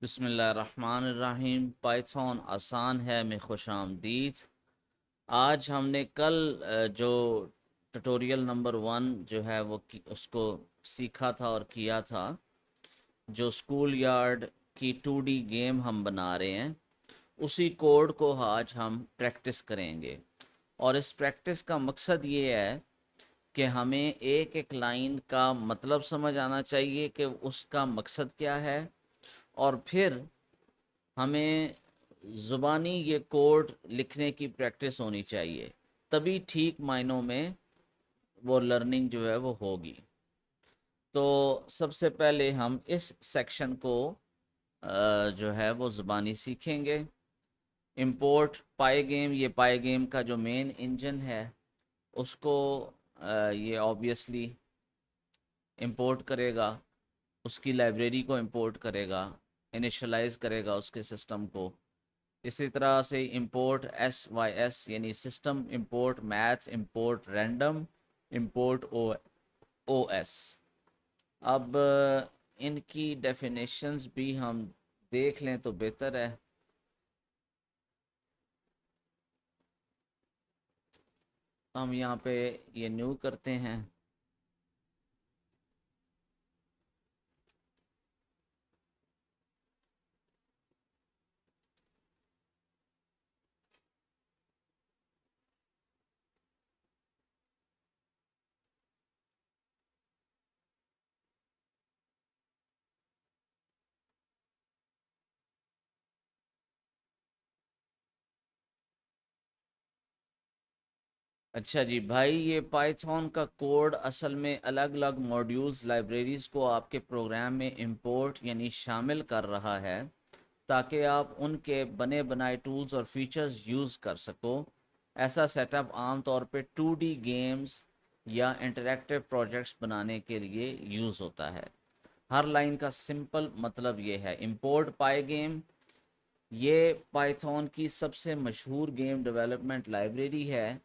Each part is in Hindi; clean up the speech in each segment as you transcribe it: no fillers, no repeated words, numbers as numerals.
बिस्मिल्लाहिर्रहमानिर्रहीम। पाइथन आसान है में खुशामदीद। आज हमने कल जो ट्यूटोरियल नंबर 1 जो है वो उसको सीखा था और किया था। जो स्कूल यार्ड की 2D गेम हम बना रहे हैं, उसी कोड को आज हम प्रैक्टिस करेंगे। और इस प्रैक्टिस का मकसद ये है कि हमें एक एक लाइन का मतलब समझ आना चाहिए कि उसका मकसद क्या है, और फिर हमें ज़ुबानी ये कोड लिखने की प्रैक्टिस होनी चाहिए। तभी ठीक मायनों में वो लर्निंग जो है वो होगी। तो सबसे पहले हम इस सेक्शन को जो है वो ज़ुबानी सीखेंगे। इंपोर्ट पाई गेम, ये पाई गेम का जो मेन इंजन है उसको ये ऑब्वियसली इंपोर्ट करेगा, उसकी लाइब्रेरी को इंपोर्ट करेगा, इनिशलाइज करेगा उसके सिस्टम को। इसी तरह से इंपोर्ट एस वाई एस यानी system import maths import random import O S. अब इनकी डेफिनेशंस भी हम देख लें तो बेहतर है। हम यहाँ पे ये न्यू करते हैं। अच्छा जी भाई, ये पाइथन का कोड असल में अलग अलग मॉड्यूल्स लाइब्रेरीज को आपके प्रोग्राम में इंपोर्ट यानी शामिल कर रहा है, ताकि आप उनके बने बनाए टूल्स और फीचर्स यूज़ कर सको। ऐसा सेटअप आमतौर पे 2D गेम्स या इंटरैक्टिव प्रोजेक्ट्स बनाने के लिए यूज़ होता है। हर लाइन का सिंपल मतलब ये है। इंपोर्ट पाई गेम, ये पाइथन की सबसे मशहूर गेम डेवलपमेंट लाइब्रेरी है।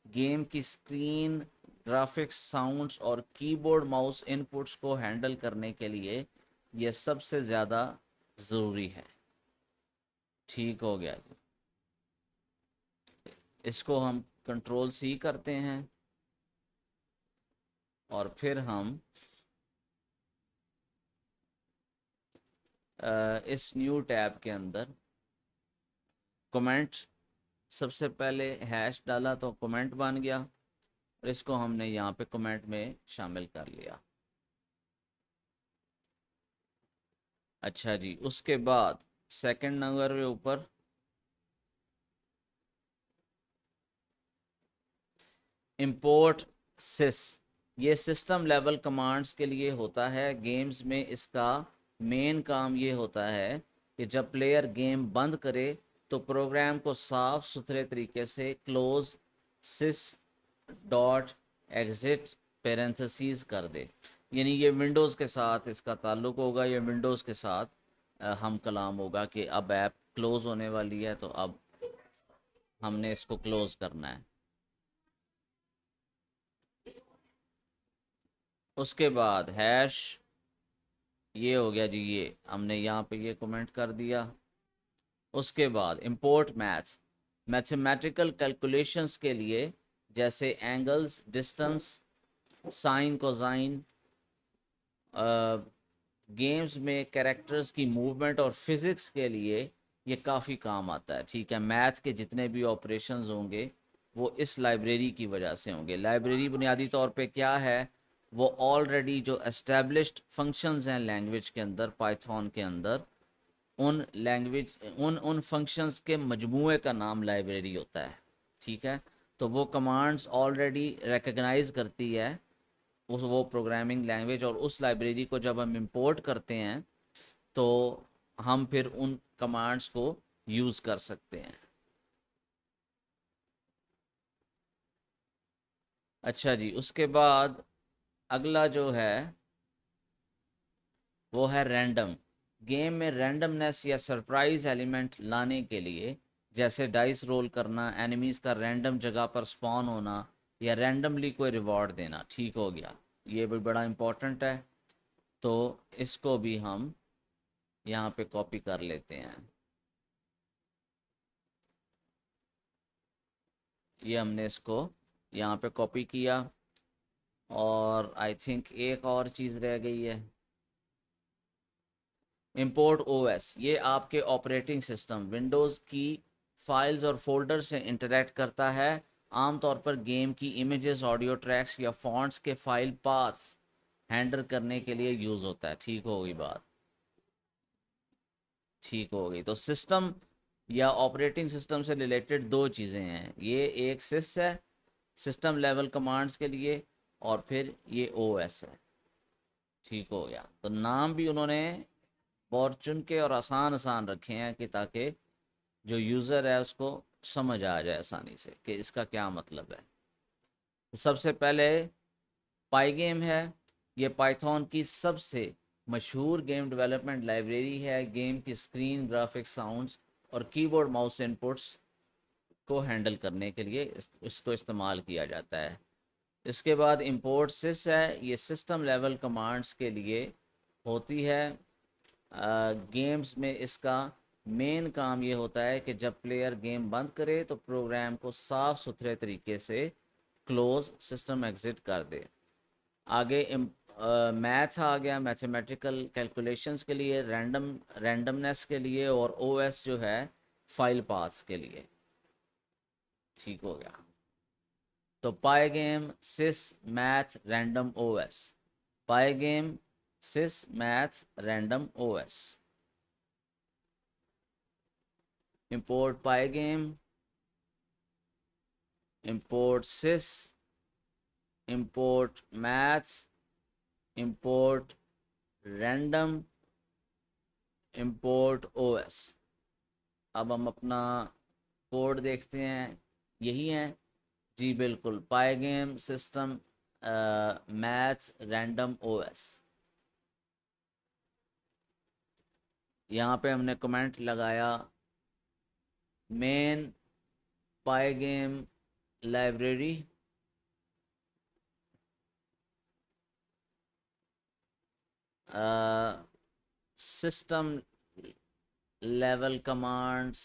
गेम की स्क्रीन, ग्राफिक्स, साउंड्स और कीबोर्ड माउस इनपुट्स को हैंडल करने के लिए ये सबसे ज़्यादा ज़रूरी है। ठीक हो गया जी। इसको हम कंट्रोल सी करते हैं और फिर हम इस न्यू टैब के अंदर कमेंट, सबसे पहले हैश डाला तो कमेंट बन गया, और इसको हमने यहाँ पे कमेंट में शामिल कर लिया। अच्छा जी, उसके बाद सेकंड नंबर के ऊपर इंपोर्ट सिस, ये सिस्टम लेवल कमांड्स के लिए होता है। गेम्स में इसका मेन काम ये होता है कि जब प्लेयर गेम बंद करे तो प्रोग्राम को साफ सुथरे तरीके से क्लोज सिस डॉट एग्जिट पेरेंथेसिस कर दे। यानी ये विंडोज़ के साथ इसका ताल्लुक होगा, ये विंडोज़ के साथ हम कलाम होगा कि अब ऐप क्लोज़ होने वाली है, तो अब हमने इसको क्लोज़ करना है। उसके बाद हैश, ये हो गया जी, ये हमने यहाँ पे ये कमेंट कर दिया। उसके बाद इंपोर्ट मैथ्स, मैथमेटिकल कैलकुलेशंस के लिए, जैसे angles, distance, sine, cosine, games में कैरेक्टर्स की मूवमेंट और फिज़िक्स के लिए ये काफ़ी काम आता है। ठीक है, मैथ्स के जितने भी ऑपरेशंस होंगे वो इस लाइब्रेरी की वजह से होंगे। लाइब्रेरी बुनियादी तौर पे क्या है, वो ऑलरेडी जो एस्टेब्लिश्ड फंक्शंस हैं लैंग्वेज के अंदर, पाइथन के अंदर, उन लैंग्वेज उन उन फंक्शंस के मजमूए का नाम लाइब्रेरी होता है। ठीक है, तो वो कमांड्स ऑलरेडी रिकग्नाइज करती है उस वो प्रोग्रामिंग लैंग्वेज, और उस लाइब्रेरी को जब हम इंपोर्ट करते हैं तो हम फिर उन कमांड्स को यूज़ कर सकते हैं। अच्छा जी, उसके बाद अगला जो है वो है रैंडम। गेम में रैंडमनेस या सरप्राइज एलिमेंट लाने के लिए, जैसे डाइस रोल करना, एनिमीज का रैंडम जगह पर स्पॉन होना, या रैंडमली कोई रिवॉर्ड देना। ठीक हो गया, ये भी बड़ा इंपॉर्टेंट है। तो इसको भी हम यहाँ पे कॉपी कर लेते हैं। ये हमने इसको यहाँ पे कॉपी किया। और आई थिंक एक और चीज़ रह गई है, इंपोर्ट ओएस। ये आपके ऑपरेटिंग सिस्टम विंडोज़ की फाइल्स और फोल्डर से इंटरेक्ट करता है। आमतौर पर गेम की इमेजेस, ऑडियो ट्रैक्स या फॉन्ट्स के फाइल पाथ्स हैंडल करने के लिए यूज़ होता है। ठीक हो गई बात? ठीक हो गई। तो सिस्टम या ऑपरेटिंग सिस्टम से रिलेटेड दो चीज़ें हैं, ये एक सिस है सिस्टम लेवल कमांड्स के लिए, और फिर ये ओएस है। ठीक हो गया। तो नाम भी उन्होंने बहुत चुन के और आसान आसान रखे हैं कि ताकि जो यूज़र है उसको समझ आ जाए आसानी से कि इसका क्या मतलब है। तो सबसे पहले पाईगेम है। ये पाइथन की सबसे मशहूर गेम डेवलपमेंट लाइब्रेरी है। गेम की स्क्रीन ग्राफिक्स, साउंड्स और कीबोर्ड माउस इनपुट्स को हैंडल करने के लिए इसको इस्तेमाल किया जाता है। इसके बाद इंपोर्ट सिस है। ये सिस्टम लेवल कमांड्स के लिए होती है। गेम्स में इसका मेन काम ये होता है कि जब प्लेयर गेम बंद करे तो प्रोग्राम को साफ सुथरे तरीके से क्लोज सिस्टम एग्जिट कर दे। आगे मैथ आ गया, मैथमेटिकल कैलकुलेशंस के लिए, रैंडमनेस के लिए, और ओएस जो है फाइल पाथ्स के लिए। ठीक हो गया। तो pygame, sys, math, random, OS. Pygame, sys, math, random, OS. import pygame, import sys, import maths, import random, import os। अब हम अपना कोड देखते हैं। यही है जी, बिल्कुल, pygame, system, maths, random, OS. यहाँ पे हमने कमेंट लगाया, main pygame library system level commands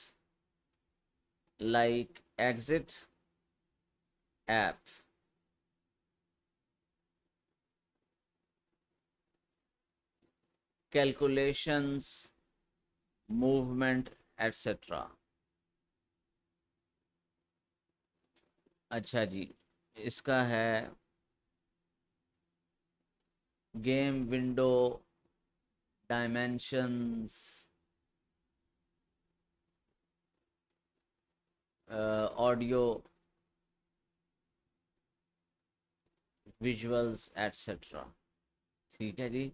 like exit app, calculations, movement, etc। अच्छा जी, इसका है game window dimensions, audio, visuals, etcetera. ठीक है जी।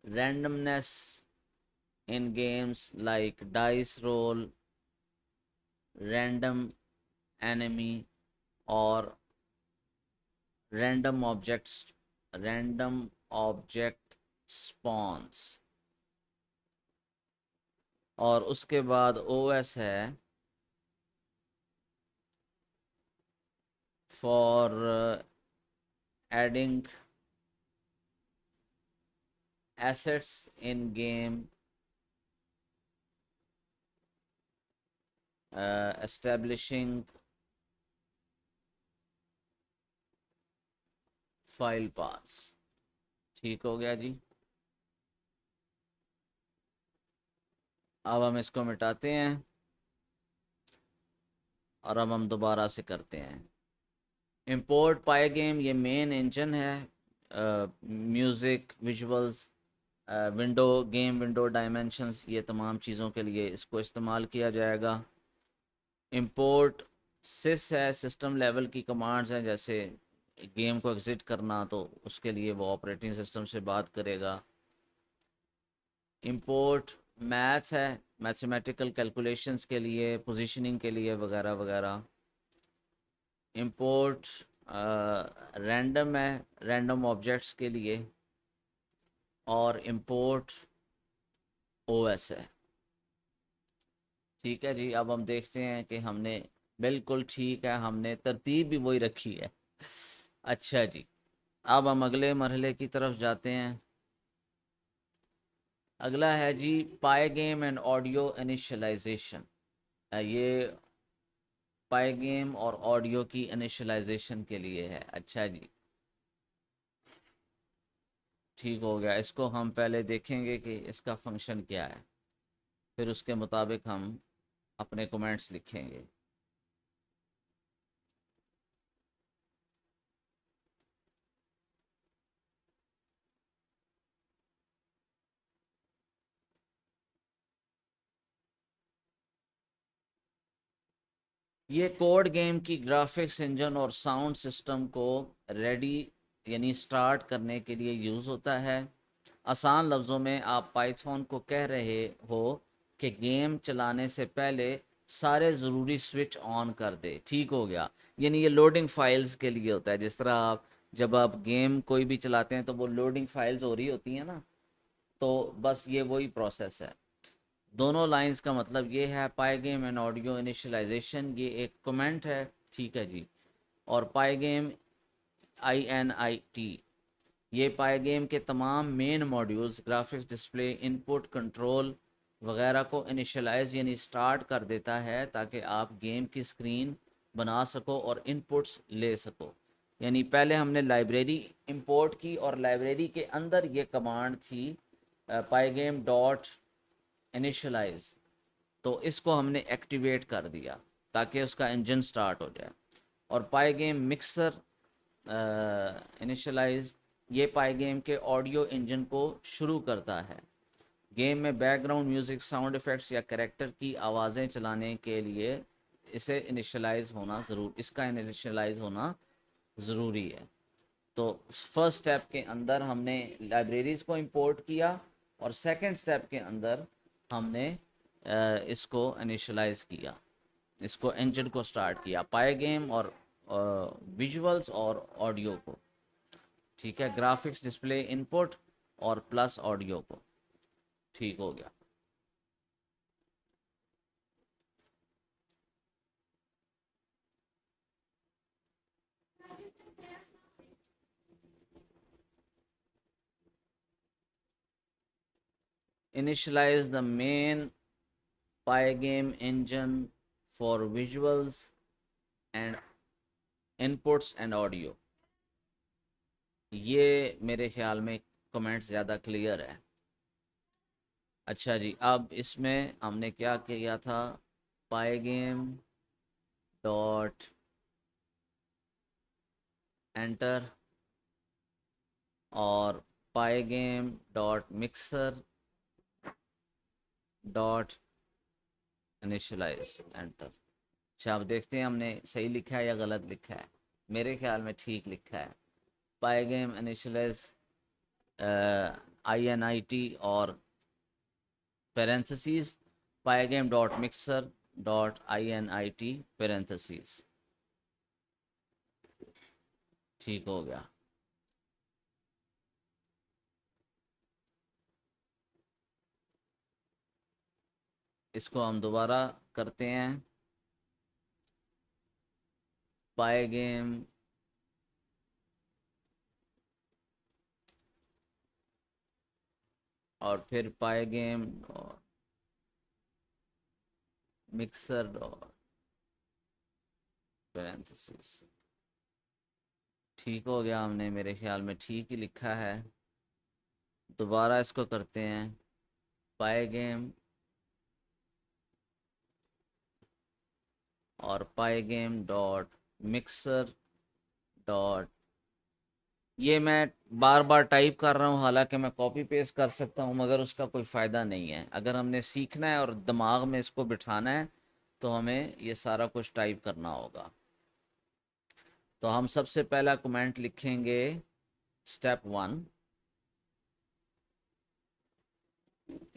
randomness in games like dice roll, random enemy, or random objects, random object spawns। और उसके बाद ओएस है for adding assets in game, establishing file paths। ठीक हो गया जी। अब हम इसको मिटाते हैं और अब हम दोबारा से करते हैं। इंपोर्ट पाईगेम, ये मेन इंजन है। Music, visuals, window, game window dimensions, ये तमाम चीज़ों के लिए इसको इस्तेमाल किया जाएगा। इंपोर्ट सिस है, सिस्टम लेवल की कमांड्स हैं, जैसे गेम को एग्जिट करना, तो उसके लिए वो ऑपरेटिंग सिस्टम से बात करेगा। इंपोर्ट मैथ्स है, मैथमेटिकल कैलकुलेशंस के लिए, पोजीशनिंग के लिए, वगैरह वगैरह। इंपोर्ट रैंडम है, रैंडम ऑब्जेक्ट्स के लिए। और इंपोर्ट ओएस है। ठीक है जी। अब हम देखते हैं कि हमने बिल्कुल ठीक है, हमने तरतीब भी वही रखी है। अच्छा जी, अब हम अगले मरहले की तरफ जाते हैं। अगला है जी पाई गेम एंड ऑडियो इनिशियलाइजेशन। ये पाई गेम और ऑडियो की इनिशियलाइजेशन के लिए है। अच्छा जी, ठीक हो गया। इसको हम पहले देखेंगे कि इसका फंक्शन क्या है, फिर उसके मुताबिक हम अपने कमेंट्स लिखेंगे। ये कोड गेम की ग्राफिक्स इंजन और साउंड सिस्टम को रेडी यानी स्टार्ट करने के लिए यूज़ होता है। आसान लफ्ज़ों में आप पाइथन को कह रहे हो कि गेम चलाने से पहले सारे ज़रूरी स्विच ऑन कर दे। ठीक हो गया। यानी ये लोडिंग फाइल्स के लिए होता है। जिस तरह आप जब आप गेम कोई भी चलाते हैं तो वो लोडिंग फाइल्स हो रही होती हैं ना, तो बस ये वही प्रोसेस है। दोनों लाइंस का मतलब ये है पाई गेम एंड ऑडियो इनिशियलाइजेशन, ये एक कमेंट है। ठीक है जी। और पाई गेम INIT, ये पाई गेम के तमाम main modules graphics display input control वगैरह को इनिशियलाइज यानी स्टार्ट कर देता है ताकि आप गेम की स्क्रीन बना सको और इनपुट्स ले सको। यानी पहले हमने लाइब्रेरी इंपोर्ट की और लाइब्रेरी के अंदर ये कमांड थी पाई गेम डॉट इनिशियलाइज, तो इसको हमने एक्टिवेट कर दिया ताकि उसका इंजन स्टार्ट हो जाए। और पाई गेम मिक्सर इनिशियलाइज, ये पाई गेम के ऑडियो इंजन को शुरू करता है। गेम में बैकग्राउंड म्यूज़िक, साउंड इफ़ेक्ट्स या कैरेक्टर की आवाज़ें चलाने के लिए इसे इनिशियलाइज होना ज़रूर इसका इनिशियलाइज होना ज़रूरी है। तो फर्स्ट स्टेप के अंदर हमने लाइब्रेरीज़ को इंपोर्ट किया और सेकंड स्टेप के अंदर हमने इसको इनिशियलाइज किया, इसको इंजन को स्टार्ट किया, पाई गेम और विजुअल्स और ऑडियो को। ठीक है, ग्राफिक्स डिस्प्ले इनपुट और प्लस ऑडियो को। ठीक हो गया। Initialize the main Pygame engine for visuals and inputs and audio। ये मेरे ख्याल में कमेंट ज़्यादा क्लियर है। अच्छा जी, अब इसमें हमने क्या किया था, पाईगेम डॉट एंटर और pygame dot mixer dot initialize enter. अच्छा, अब देखते हैं हमने सही लिखा है या गलत लिखा है। मेरे ख्याल में ठीक लिखा है। पाईगेम इनिशियलाइज INIT और parenthesis pygame dot mixer dot INIT parenthesis. ठीक हो गया। इसको हम दोबारा करते हैं। पाईगेम और फिर पाईगेम मिक्सर डॉट पेरेंथेसिस। ठीक हो गया, हमने मेरे ख्याल में ठीक ही लिखा है। दोबारा इसको करते हैं। पाईगेम और पाईगेम डॉट मिक्सर डॉट, ये मैं बार बार टाइप कर रहा हूँ, हालांकि मैं कॉपी पेस्ट कर सकता हूँ मगर उसका कोई फ़ायदा नहीं है। अगर हमने सीखना है और दिमाग में इसको बिठाना है तो हमें ये सारा कुछ टाइप करना होगा। तो हम सबसे पहला कमेंट लिखेंगे step 1,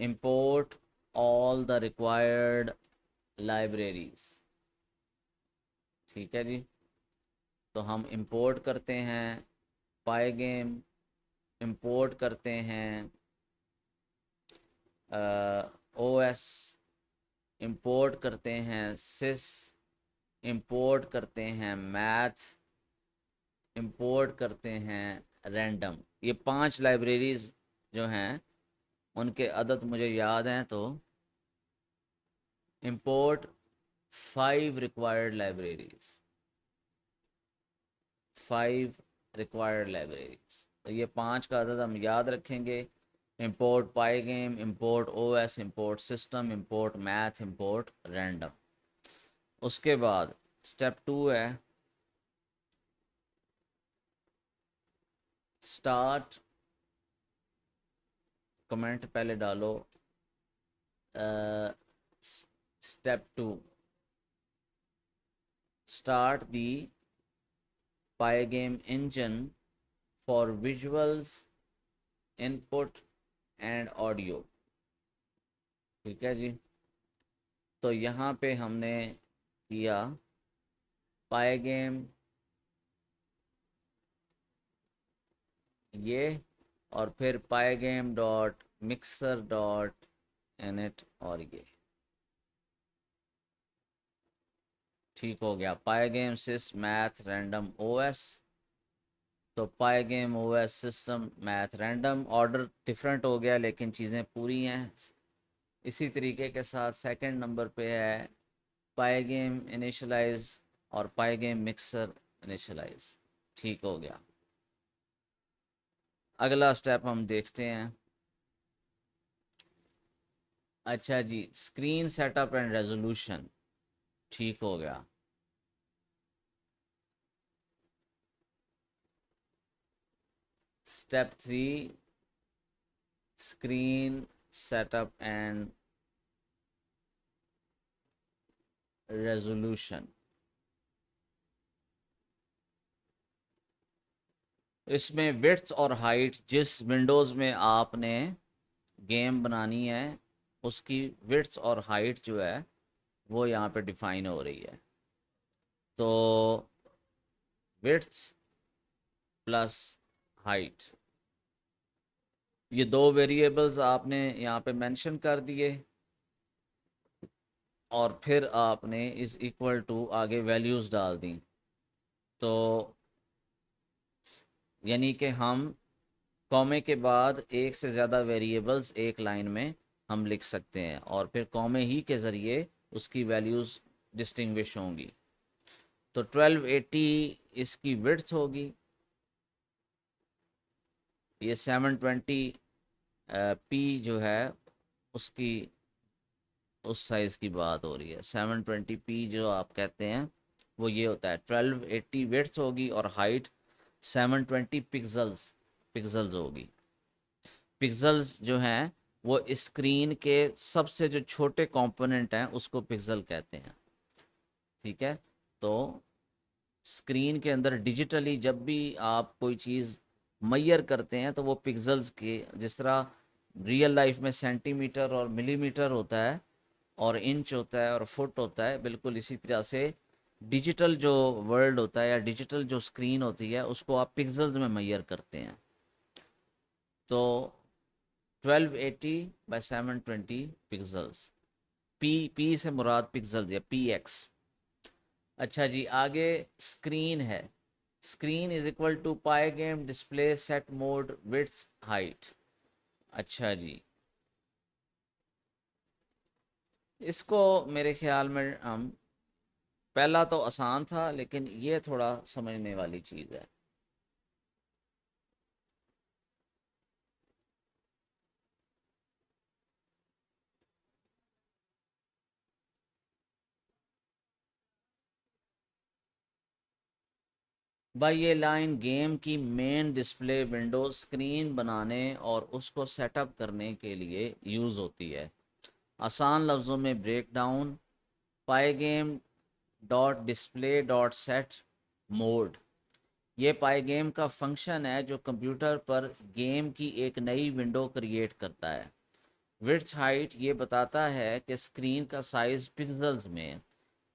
import all the required libraries. ठीक है जी। तो हम इंपोर्ट करते हैं पाईगेम, इंपोर्ट करते हैं OS, इंपोर्ट करते हैं सिस, इंपोर्ट करते हैं मैथ, इंपोर्ट करते हैं रैंडम। ये 5 लाइब्रेरीज जो हैं उनके अदद मुझे याद हैं, तो import 5 required libraries, 5 required libraries. तो ये 5 का अदद हम याद रखेंगे। Import pygame, import OS, import system, import math, import random. उसके बाद स्टेप 2 है स्टार्ट, कमेंट पहले डालो। Step 2, start the pygame engine for visuals, input and audio. ठीक है जी। तो यहाँ पे हमने किया पाईगेम ये, और फिर pygame dot mixer dot init, और ये ठीक हो गया। Pygame sys math random OS. तो pygame OS system math random, order different हो गया लेकिन चीज़ें पूरी हैं। इसी तरीके के साथ सेकंड नंबर पे है पाईगेम इनिशियलाइज और पाईगेम मिक्सर इनिशियलाइज। ठीक हो गया। अगला स्टेप हम देखते हैं। अच्छा जी, स्क्रीन सेटअप एंड रेजोल्यूशन। ठीक हो गया। Step 3, screen setup and resolution. इसमें विड्थ और हाइट, जिस विंडोज़ में आपने गेम बनानी है उसकी विड्थ और हाइट जो है वो यहाँ पे डिफाइन हो रही है। तो विड्थ प्लस हाइट, ये दो वेरिएबल्स आपने यहाँ पे मेंशन कर दिए, और फिर आपने इस इक्वल टू आगे वैल्यूज़ डाल दी। तो यानी कि हम कॉमे के बाद एक से ज़्यादा वेरिएबल्स एक लाइन में हम लिख सकते हैं, और फिर कॉमे ही के ज़रिए उसकी वैल्यूज़ डिस्टिंग्विश होंगी। तो 1280 इसकी विड्थ होगी, ये 720 पी जो है उसकी, उस साइज़ की बात हो रही है। 720 पी जो आप कहते हैं वो ये होता है। 1280 विड्थ होगी और हाइट 720 पिक्सल्स होगी। पिक्सल्स जो हैं वो स्क्रीन के सबसे जो छोटे कंपोनेंट हैं उसको पिक्सल कहते हैं। ठीक है। तो स्क्रीन के अंदर डिजिटली जब भी आप कोई चीज़ मैयर करते हैं तो वो पिक्सल्स के, जिस तरह रियल लाइफ में सेंटीमीटर और मिलीमीटर होता है और इंच होता है और फुट होता है, बिल्कुल इसी तरह से डिजिटल जो वर्ल्ड होता है या डिजिटल जो स्क्रीन होती है उसको आप पिक्सल्स में मैयर करते हैं। तो 1280 बाय 720 पिक्सल्स, पी से मुराद पिक्सल या पी एक्स। अच्छा जी, आगे स्क्रीन है। Screen is equal to pygame display set mode width height. अच्छा जी, इसको मेरे ख्याल में हम, पहला तो आसान था लेकिन ये थोड़ा समझने वाली चीज़ है। भाई ये लाइन गेम की मेन डिस्प्ले विंडो स्क्रीन बनाने और उसको सेटअप करने के लिए यूज़ होती है। आसान लफ्ज़ों में break down, pygame dot display dot set mode, ये पाई गेम का फंक्शन है जो कंप्यूटर पर गेम की एक नई विंडो क्रिएट करता है। विड्थ हाइट ये बताता है कि स्क्रीन का साइज़ पिक्सल्स में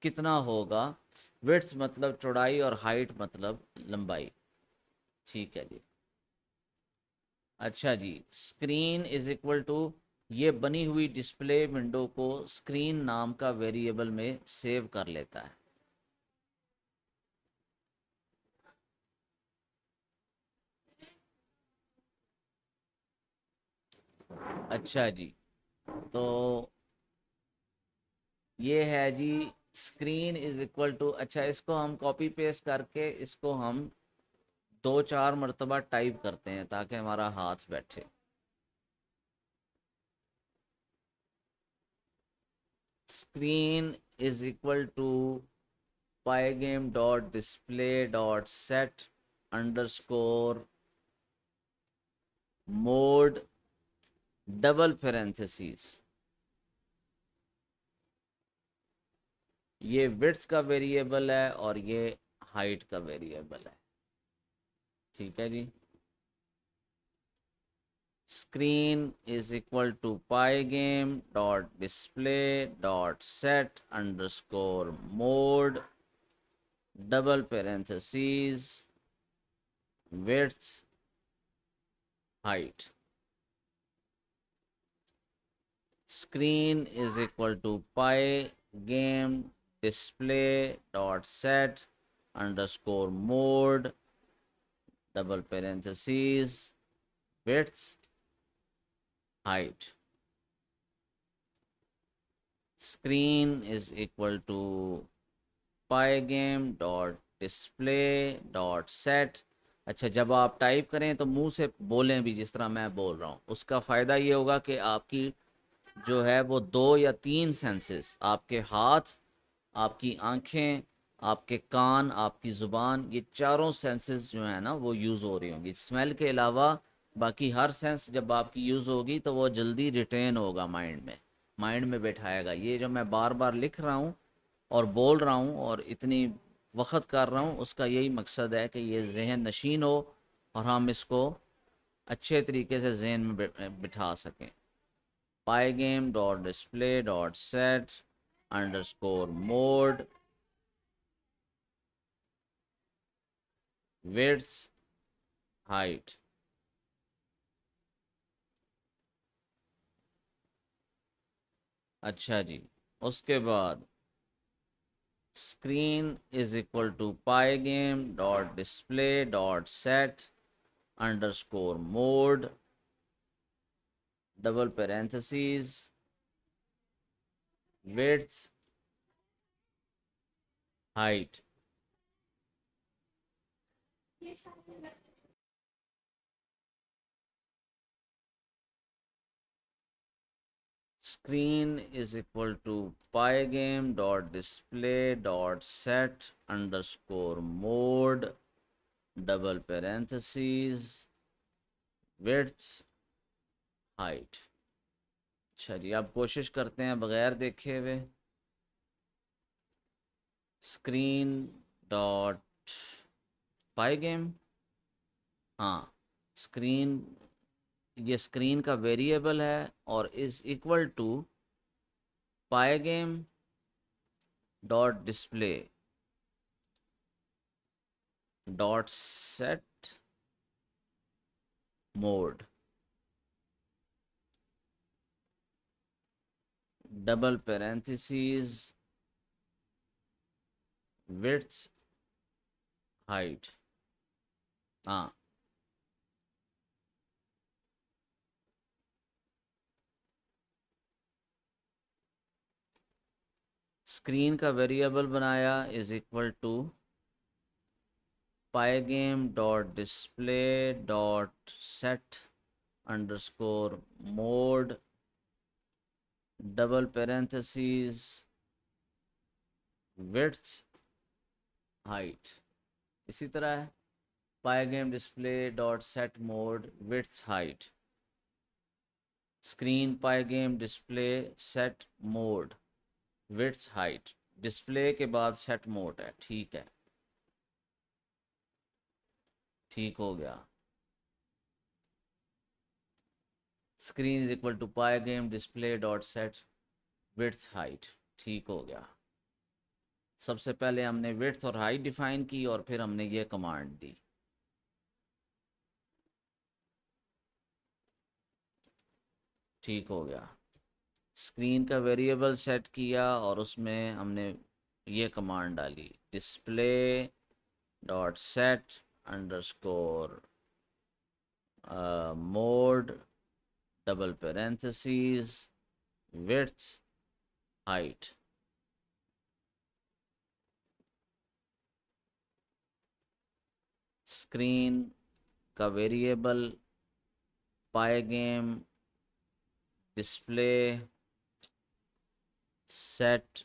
कितना होगा। विड्थ मतलब चौड़ाई और हाइट मतलब लंबाई। ठीक है जी। अच्छा जी, स्क्रीन इज इक्वल टू, ये बनी हुई डिस्प्ले विंडो को स्क्रीन नाम का वेरिएबल में सेव कर लेता है। अच्छा जी, तो ये है जी, स्क्रीन इज इक्वल टू, अच्छा इसको हम कॉपी पेस्ट करके इसको हम 2-4 मरतबा टाइप करते हैं ताकि हमारा हाथ बैठे। Screen is equal to pygame dot display dot set underscore mode double parenthesis. ये विड्थ का वेरिएबल है और ये हाइट का वेरिएबल है। ठीक है जी। Screen is equal to pygame dot display dot set underscore mode double parenthesis width height. Screen is equal to pygame display dot set underscore mode double parentheses width height. Screen is equal to pygame dot display dot set। अच्छा, जब आप टाइप करें तो मुंह से बोलें भी जिस तरह मैं बोल रहा हूँ। उसका फ़ायदा ये होगा कि आपकी जो है वो 2 या 3 सेंसेस, आपके हाथ, आपकी आंखें, आपके कान, आपकी ज़ुबान, ये चारों सेंसेस जो है ना वो यूज़ हो रही होंगी। स्मेल के अलावा बाकी हर सेंस जब आपकी यूज़ होगी तो वो जल्दी रिटेन होगा माइंड में, माइंड में बैठाएगा। ये जो मैं बार बार लिख रहा हूँ और बोल रहा हूँ और इतनी वक्त कर रहा हूँ, उसका यही मकसद है कि ये जहन नशीन हो और हम इसको अच्छे तरीके से जहन में बिठा सकें। pygame dot display dot set underscore mode width height. अच्छा जी, उसके बाद screen is equal to pygame dot display dot set underscore mode double parenthesis width height. Screen is equal to pygame dot display dot set underscore mode double parentheses width height। अच्छा जी, अब कोशिश करते हैं बगैर देखे हुए। स्क्रीन डॉट pygame, हाँ, स्क्रीन, ये स्क्रीन का वेरिएबल है और is equal to pygame dot display dot set mode double parenthesis width height. हाँ, स्क्रीन का वेरिएबल बनाया is equal to pygame dot display dot set underscore mode double parenthesis width height. इसी तरह है, pygame display dot set mode width height, screen pygame display set mode width height, display के बाद सेट मोड है। ठीक है, ठीक हो गया। Screen is equal to pygame display dot set width height. ठीक हो गया। सबसे पहले हमने विड्थ और हाइट डिफाइन की और फिर हमने ये कमांड दी। ठीक हो गया। स्क्रीन का वेरिएबल सेट किया और उसमें हमने ये कमांड डाली, display dot set underscore mode double parenthesis width height. Screen का variable pygame display set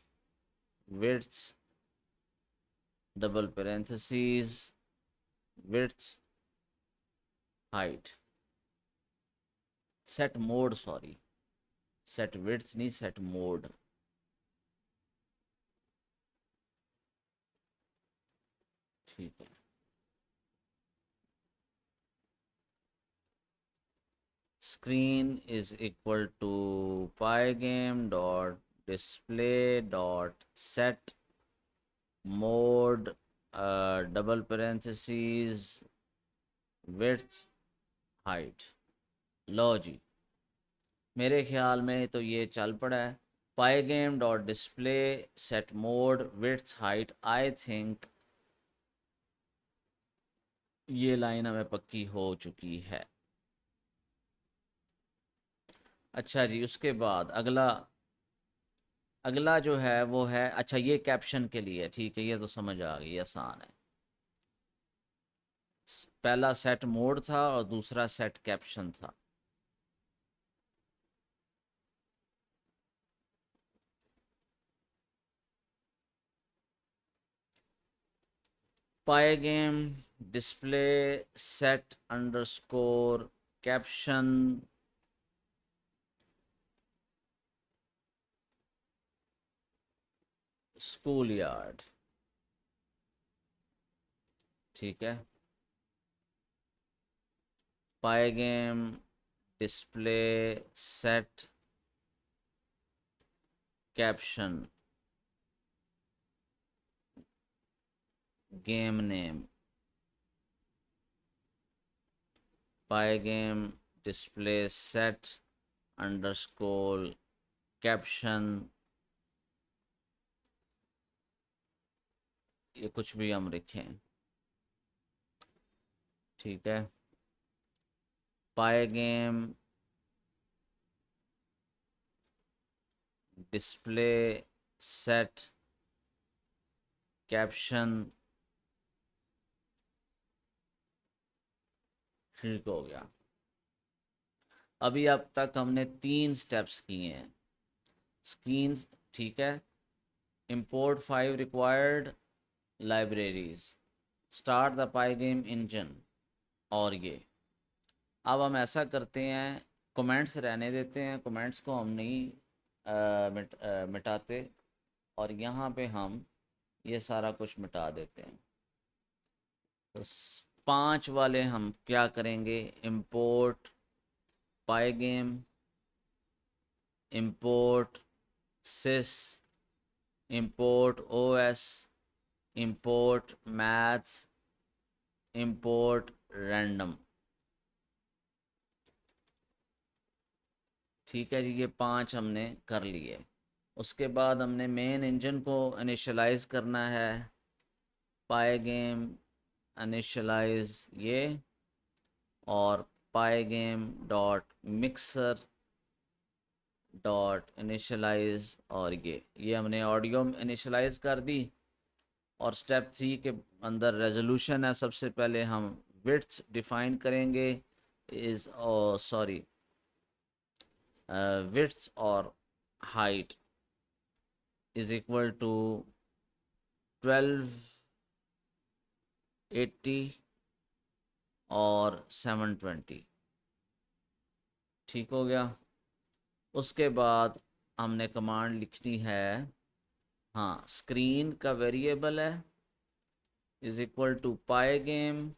width double parenthesis width height. Set mode, sorry set width नहीं, सेट मोड। ठीक है। Screen is equal to pygame dot display dot set mode double parenthesis width height. लो जी, मेरे ख्याल में तो ये चल पड़ा है। Pygame dot display set mode width height, I think ये लाइन हमें पक्की हो चुकी है। अच्छा जी, उसके बाद अगला अगला जो है वो है, अच्छा ये कैप्शन के लिए, ठीक है, ये तो समझ आ गई, आसान है। पहला सेट मोड था और दूसरा सेट कैप्शन था। Pygame display set underscore caption school yard. ठीक है। Pygame display set caption game name. Pygame display set underscore caption, ये कुछ भी हम लिखें, ठीक है। पाइगेम डिस्प्ले सेट कैप्शन, ठीक हो गया। अभी अब तक हमने 3 स्टेप्स किए हैं। स्क्रीन, ठीक है। Import 5 required libraries, start the pygame engine, और ये अब हम ऐसा करते हैं, कमेंट्स रहने देते हैं, कमेंट्स को हम नहीं मिटाते, और यहाँ पे हम ये सारा कुछ मिटा देते हैं। तो 5 वाले हम क्या करेंगे, import pygame, import sys, import OS, import maths, import random. ठीक है जी, ये 5 हमने कर लिए। उसके बाद हमने मेन इंजन को इनिशियलाइज करना है, पाइगेम इनिशियलाइज ये, और पाइगेम डॉट मिक्सर डॉट इनिशियलाइज, और ये हमने ऑडियो इनिशियलाइज कर दी। और स्टेप 3 के अंदर रेजोल्यूशन है। सबसे पहले हम विड्थ डिफाइन करेंगे, इज सॉरी विड्थ और हाइट इज इक्वल टू 1280 और 720। ठीक हो गया। उसके बाद हमने कमांड लिखनी है, हाँ, स्क्रीन का वेरिएबल है is equal to pygame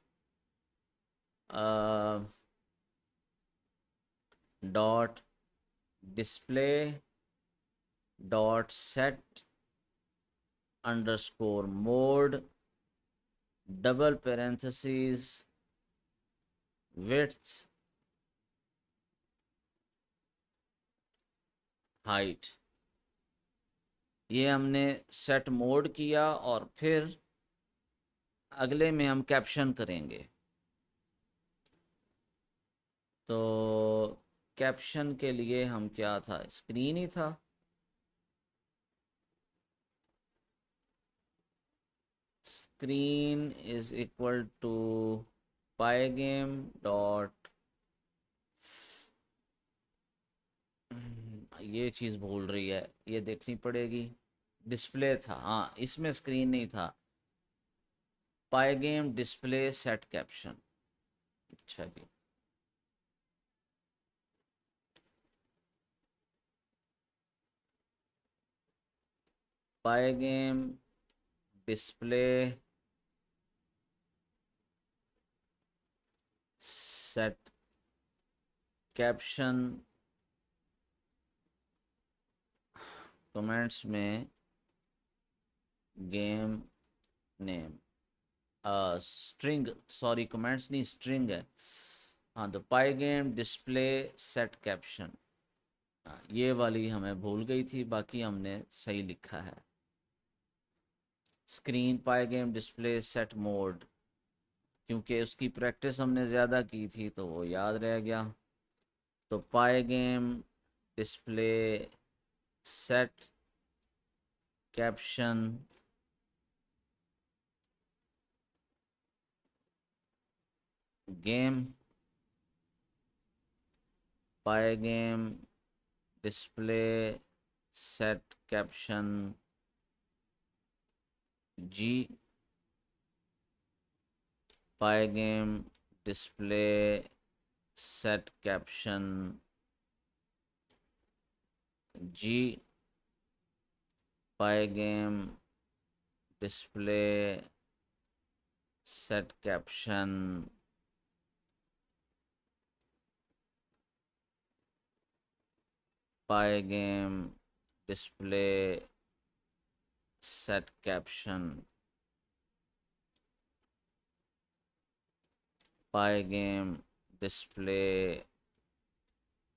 dot display dot set underscore mode double parenthesis width height. ये हमने सेट मोड किया, और फिर अगले में हम कैप्शन करेंगे। तो कैप्शन के लिए हम क्या था, स्क्रीन ही था। Screen is equal to pygame dot, ये चीज़ भूल रही है, ये देखनी पड़ेगी। डिस्प्ले था, हाँ इसमें स्क्रीन नहीं था। Pygame display set caption. अच्छा जी। Pygame display set caption, comments में game name, string, sorry comments नहीं स्ट्रिंग है। हाँ तो पाइगेम डिस्प्ले सेट कैप्शन, ये वाली हमें भूल गई थी, बाकी हमने सही लिखा है। Screen pygame display set mode, क्योंकि उसकी प्रैक्टिस हमने ज़्यादा की थी तो वो याद रह गया। तो pygame display set caption game, pygame display set caption जी, पाइगेम डिस्प्ले सेट कैप्शन जी, pygame display set caption pygame display set caption pygame display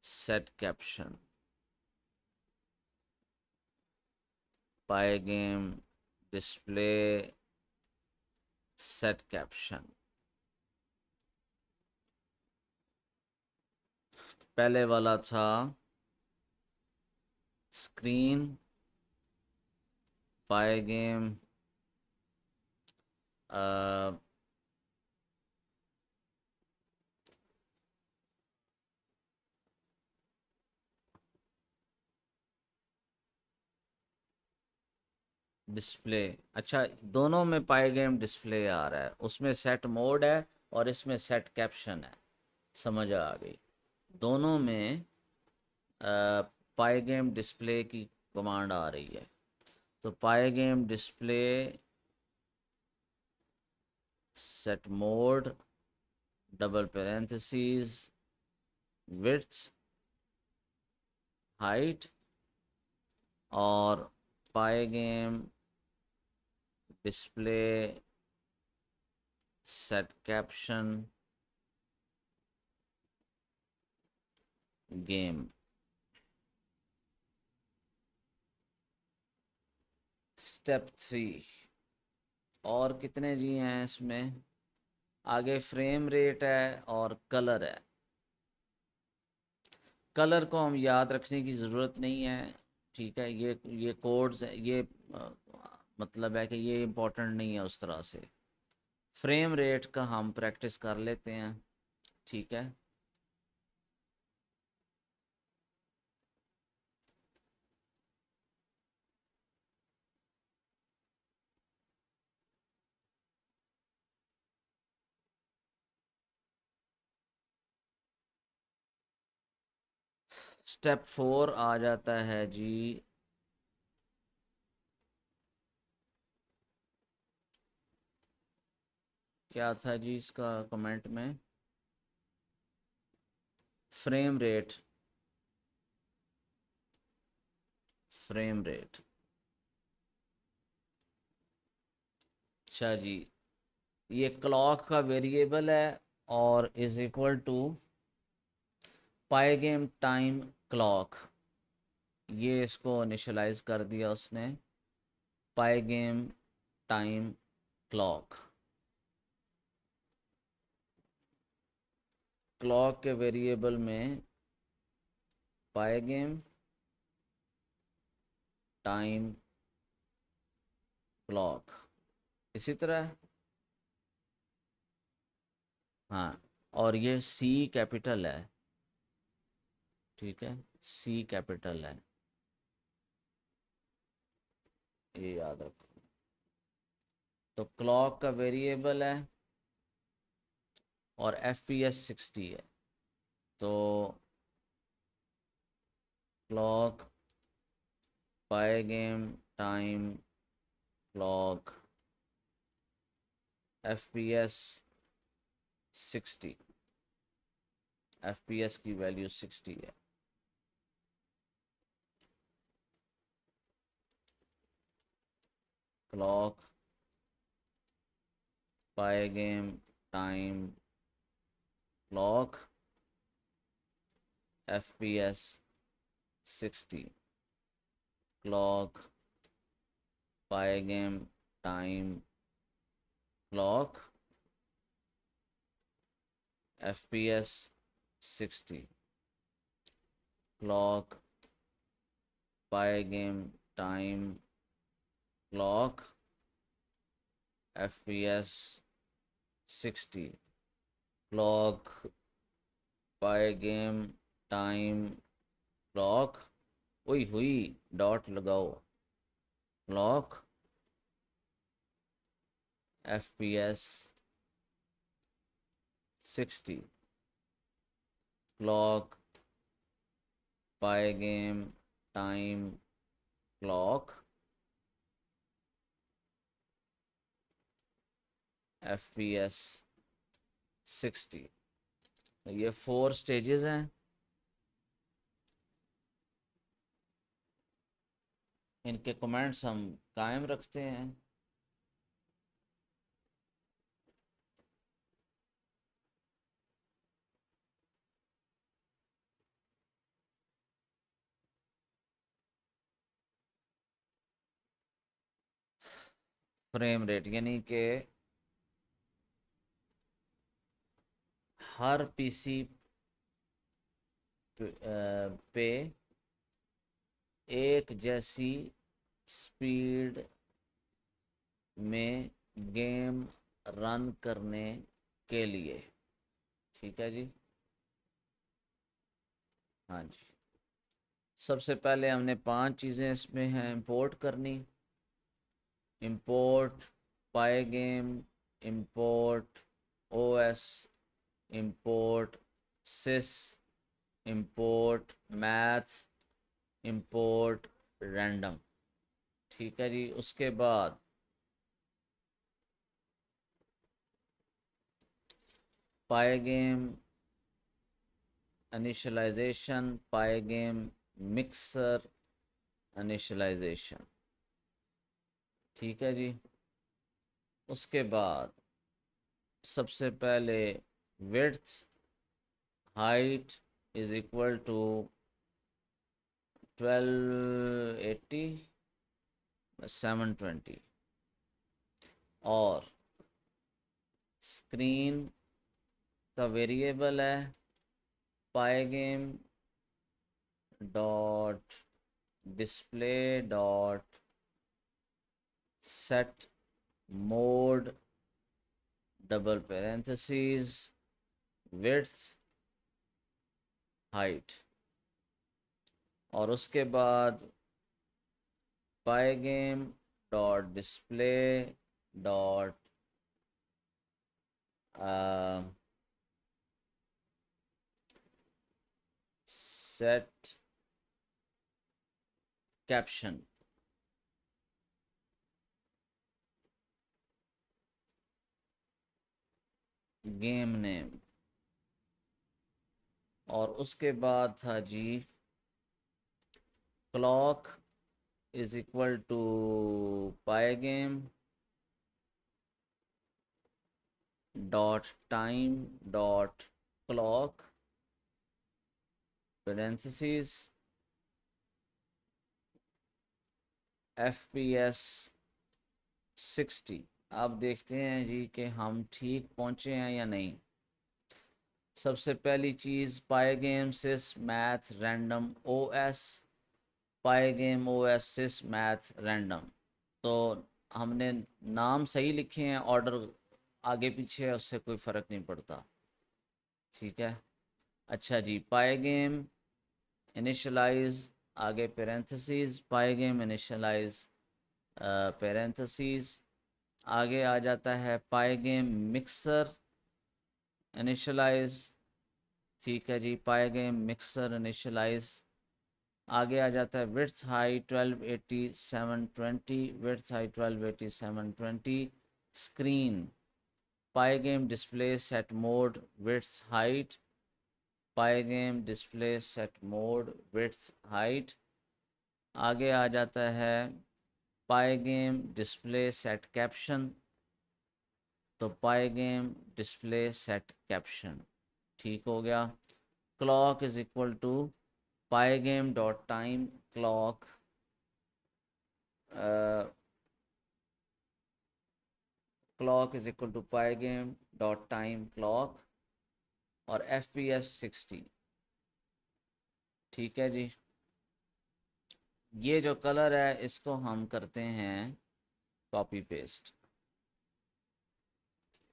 set caption pygame display set caption. पहले वाला था स्क्रीन पाइगेम डिस्प्ले। अच्छा, दोनों में पाइगेम डिस्प्ले आ रहा है, उसमें सेट मोड है और इसमें सेट कैप्शन है, समझ आ गई। दोनों में पाइगेम डिस्प्ले की कमांड आ रही है। तो pygame display set mode double parenthesis width height और pygame display set caption game. Step 3 और कितने जी हैं इसमें, आगे फ्रेम रेट है और कलर है। कलर को हम याद रखने की ज़रूरत नहीं है, ठीक है, ये कोड्स ये मतलब है कि ये इम्पोर्टेंट नहीं है उस तरह से। फ्रेम रेट का हम प्रैक्टिस कर लेते हैं, ठीक है। स्टेप 4 आ जाता है जी, क्या था जी इसका कमेंट में, फ्रेम रेट। फ्रेम रेट, अच्छा जी, ये क्लॉक का वेरिएबल है और is equal to pygame time clock, ये इसको इनिशलाइज कर दिया उसने, पाइगेम टाइम क्लॉक। क्लॉक के वेरिएबल में पाई गेम टाइम क्लॉक, इसी तरह। हाँ, और ये सी कैपिटल है, ठीक है, सी कैपिटल है, ये याद रखो। तो क्लॉक का वेरिएबल है और एफ पी एस 60 है। तो clock pygame time clock F P S 60, F P S की वैल्यू 60 है। Clock pygame time clock F P S 60, clock pygame time clock F P S 60, clock pygame time clock F P S 60, clock pygame time clock, हुई हुई डॉट लगाओ, clock F P S 60, clock pygame time clock F P S 60। ये 4 स्टेजेस हैं। इनके कमेंट्स हम कायम रखते हैं। फ्रेम रेट यानी कि हर पीसी पे एक जैसी स्पीड में गेम रन करने के लिए, ठीक है जी। हाँ जी, सबसे पहले हमने 5 चीज़ें इसमें हैं इंपोर्ट करनी। Import pygame, import OS, import sys, import maths, import random, ठीक है जी। उसके बाद pygame initialisation, pygame mixer initialisation, ठीक है जी। उसके बाद सबसे पहले width height is equal to 1280 720, और स्क्रीन का वेरिएबल है pygame dot display dot set mode double parenthesis width height, और उसके बाद pygame dot display dot set caption, game name, और उसके बाद था जी clock is equal to pygame dot time dot clock parenthesis F P S 60। अब देखते हैं जी कि हम ठीक पहुंचे हैं या नहीं। सबसे पहली चीज़ पाइगेम सिस मैथ रैंडम ओएस, पाइगेम ओएस सिस मैथ रैंडम। तो हमने नाम सही लिखे हैं, ऑर्डर आगे पीछे है उससे कोई फ़र्क नहीं पड़ता, ठीक है। अच्छा जी, पाइगेम इनिशियलाइज, आगे पेरेंथेसिस, पाइगेम इनिशियलाइज पेरेंथेसिस, आगे आ जाता है पाइगेम मिक्सर इनिशियलाइज, ठीक है जी, पाइगेम मिक्सर इनिशियलाइज। आगे आ जाता है width high 1280 720, width high 1280 720, screen pygame display set mode width height, pygame display set mode width height. आगे आ जाता है पाइगेम डिस्प्ले सेट कैप्शन, तो पाइगेम डिस्प्ले सेट कैप्शन, ठीक हो गया। Clock is equal to pygame dot time clock, clock is equal to pygame dot time clock और FPS 60, ठीक है जी। ये जो कलर है इसको हम करते हैं कॉपी पेस्ट,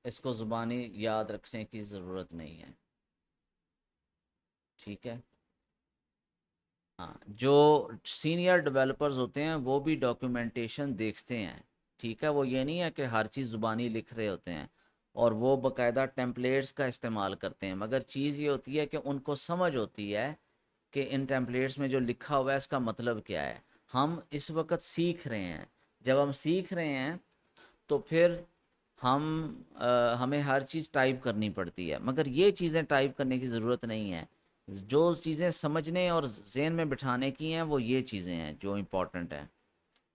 इसको ज़ुबानी याद रखने की ज़रूरत नहीं है, ठीक है। हाँ, जो सीनियर डेवलपर्स होते हैं वो भी डॉक्यूमेंटेशन देखते हैं, ठीक है। वो ये नहीं है कि हर चीज़ ज़ुबानी लिख रहे होते हैं, और वो बाकायदा टेम्पलेट्स का इस्तेमाल करते हैं, मगर चीज़ ये होती है कि उनको समझ होती है कि इन टेम्पलेट्स में जो लिखा हुआ है इसका मतलब क्या है। हम इस वक्त सीख रहे हैं, जब हम सीख रहे हैं तो फिर हमें हर चीज़ टाइप करनी पड़ती है, मगर ये चीज़ें टाइप करने की ज़रूरत नहीं है। जो चीज़ें समझने और ज़हन में बिठाने की हैं वो ये चीज़ें हैं जो इम्पोर्टेंट हैं,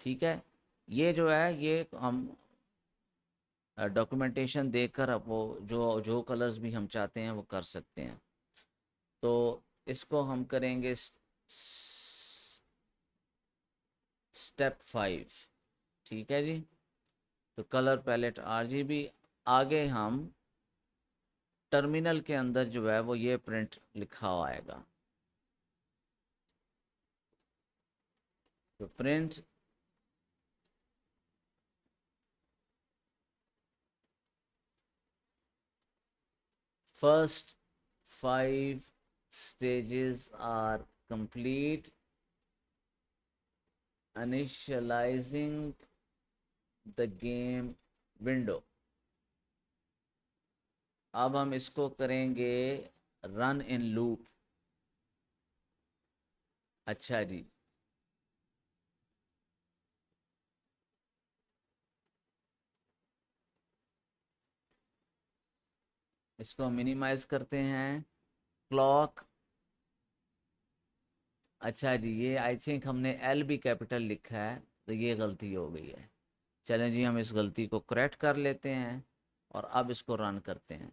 ठीक है। ये जो है ये हम डॉक्यूमेंटेशन देखकर अब वो जो जो कलर्स भी हम चाहते हैं वो कर सकते हैं। तो इसको हम करेंगे स्टेप 5, ठीक है जी। तो कलर पैलेट RGB, आगे हम टर्मिनल के अंदर जो है वो ये प्रिंट लिखा हुआ आएगा, तो print first 5 stages are complete, initializing the game window। अब हम इसको करेंगे रन इन लूप। अच्छा जी, इसको मिनिमाइज करते हैं, क्लॉक। अच्छा जी, ये आई थिंक हमने L भी कैपिटल लिखा है, तो ये गलती हो गई है। चलें जी, हम इस गलती को करेक्ट कर लेते हैं और अब इसको रन करते हैं।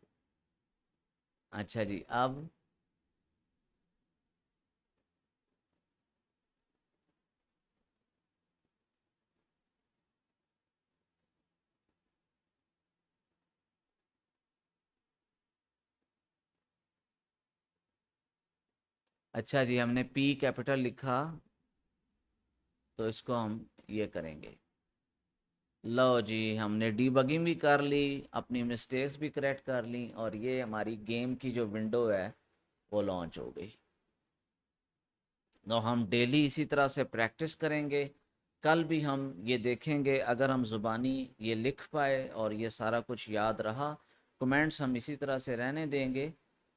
अच्छा जी, अब अच्छा जी, हमने P कैपिटल लिखा, तो इसको हम ये करेंगे। लो जी, हमने डीबगिंग भी कर ली, अपनी मिस्टेक्स भी करेक्ट कर ली, और ये हमारी गेम की जो विंडो है वो लॉन्च हो गई। तो हम डेली इसी तरह से प्रैक्टिस करेंगे। कल भी हम ये देखेंगे, अगर हम ज़ुबानी ये लिख पाए और ये सारा कुछ याद रहा, कमेंट्स हम इसी तरह से रहने देंगे,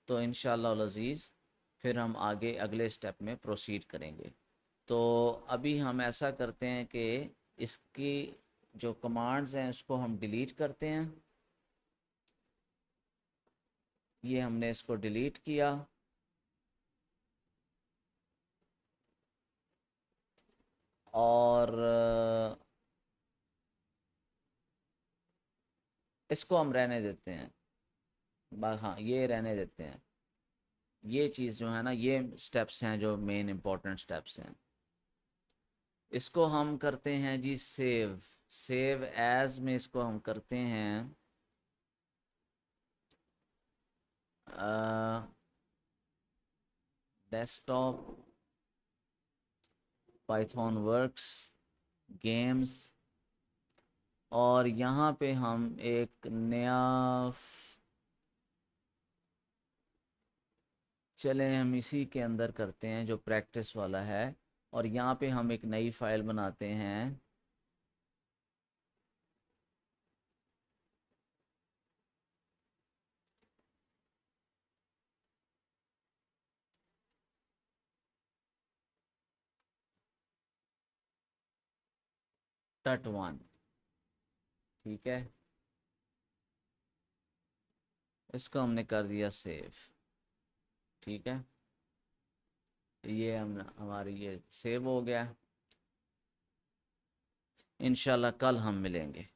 तो इंशाअल्लाह अज़ीज़ फिर हम आगे अगले स्टेप में प्रोसीड करेंगे। तो अभी हम ऐसा करते हैं कि इसकी जो कमांड्स हैं उसको हम डिलीट करते हैं। ये हमने इसको डिलीट किया, और इसको हम रहने देते हैं। हाँ, ये रहने देते हैं। ये चीज़ जो है ना, ये स्टेप्स हैं जो मेन इंपॉर्टेंट स्टेप्स हैं। इसको हम करते हैं जी सेव, सेव एज में इसको हम करते हैं डेस्कटॉप, पाइथन वर्क्स, गेम्स, और यहाँ पे हम एक नया चले हम इसी के अंदर करते हैं जो प्रैक्टिस वाला है, और यहाँ पे हम एक नई फाइल बनाते हैं। टट1, ठीक है, इसको हमने कर दिया सेव। ठीक है, ये हम हमारी ये सेव हो गया। इंशाल्लाह कल हम मिलेंगे।